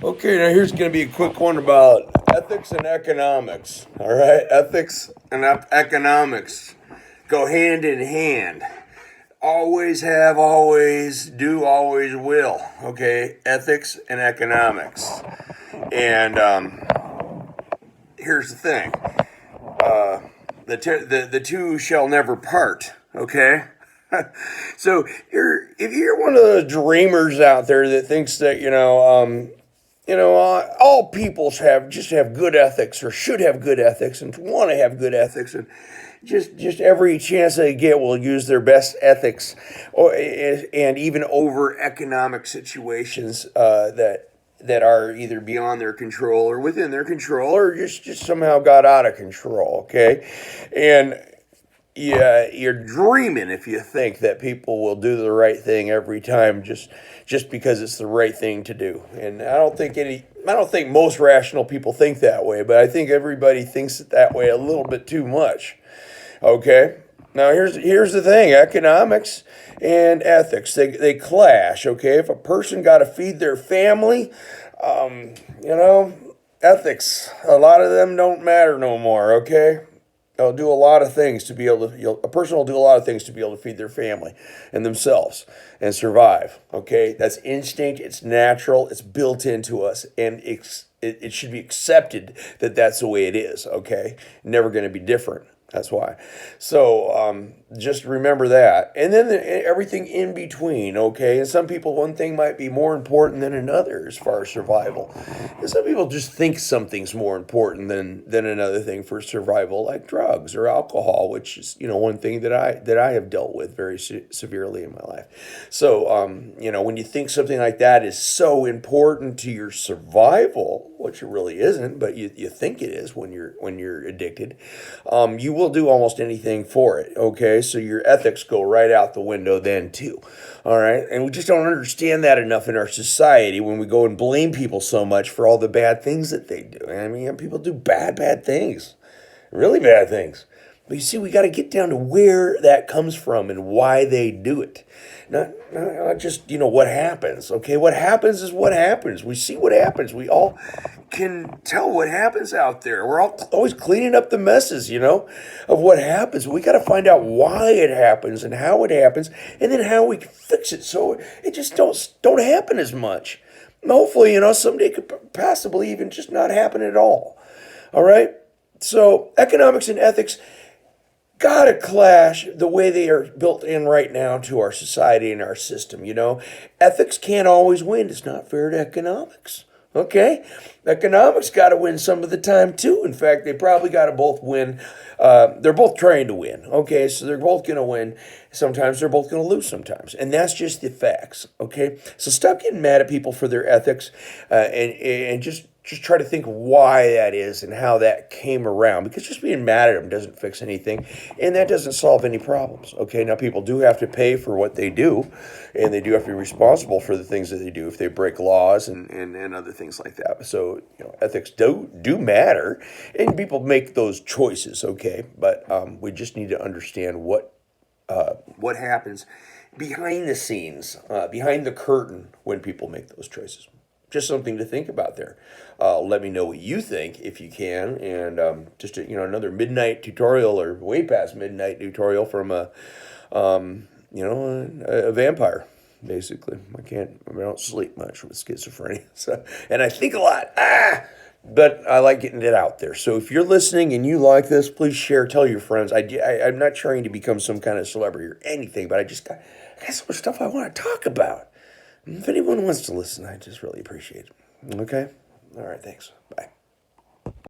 Okay, now here's going to be a quick one about ethics and economics. All right, ethics and economics go hand in hand. Always have, always do, always will. Okay, ethics and economics. And here's the thing: the two shall never part. Okay. So if you're one of the dreamers out there that thinks that all peoples have good ethics or should have good ethics and want to have good ethics and just every chance they get will use their best ethics, and even over economic situations that are either beyond their control or within their control or just somehow got out of control. Okay, and yeah, you're dreaming if you think that people will do the right thing every time just because it's the right thing to do. And I don't think most rational people think that way, but I think everybody thinks it that way a little bit too much. Okay? Now here's the thing, economics and ethics, they clash, okay? If a person got to feed their family, um, you know, ethics, a lot of them don't matter no more, okay? They'll do a lot of things to be able to. A person will do a lot of things to be able to feed their family and themselves and survive. Okay, that's instinct. It's natural. It's built into us, and it should be accepted that that's the way it is. Okay, never going to be different. That's why. So just remember that. And then everything in between, okay? And some people, one thing might be more important than another as far as survival. And some people just think something's more important than another thing for survival, like drugs or alcohol, which is, one thing that I have dealt with very severely in my life. So, when you think something like that is so important to your survival, which it really isn't, but you think it is when you're addicted, you will do almost anything for it. Okay, so your ethics go right out the window then too. All right, and we just don't understand that enough in our society when we go and blame people so much for all the bad things that they do. I mean, people do bad things, really bad things. But you see, we got to get down to where that comes from and why they do it. Not just, what happens. Okay, what happens is what happens. We see what happens. We all can tell what happens out there. We're all always cleaning up the messes, of what happens. We got to find out why it happens and how it happens, and then how we can fix it so it just don't happen as much. And hopefully, someday it could possibly even just not happen at all. All right. So economics and ethics gotta clash the way they are built in right now to our society and our system. Ethics can't always win. It's not fair to economics. Okay, economics got to win some of the time too. In fact, they probably got to both win. They're both trying to win. Okay, so they're both going to win. Sometimes they're both going to lose. Sometimes, and that's just the facts. Okay, so stop getting mad at people for their ethics, and just try to think why that is and how that came around, because just being mad at them doesn't fix anything, and that doesn't solve any problems. Okay, now people do have to pay for what they do, and they do have to be responsible for the things that they do if they break laws and other things like that. So ethics do matter, and people make those choices. Okay, but we just need to understand what happens behind the scenes, behind the curtain when people make those choices. Just something to think about there. Let me know what you think if you can, and just another midnight tutorial or way past midnight tutorial from a vampire. Basically, I don't sleep much with schizophrenia, so, and I think a lot. But I like getting it out there. So if you're listening and you like this, please share, tell your friends. I'm not trying to become some kind of celebrity or anything, but I got so much stuff I want to talk about. If anyone wants to listen, I just really appreciate it. Okay? All right, thanks. Bye.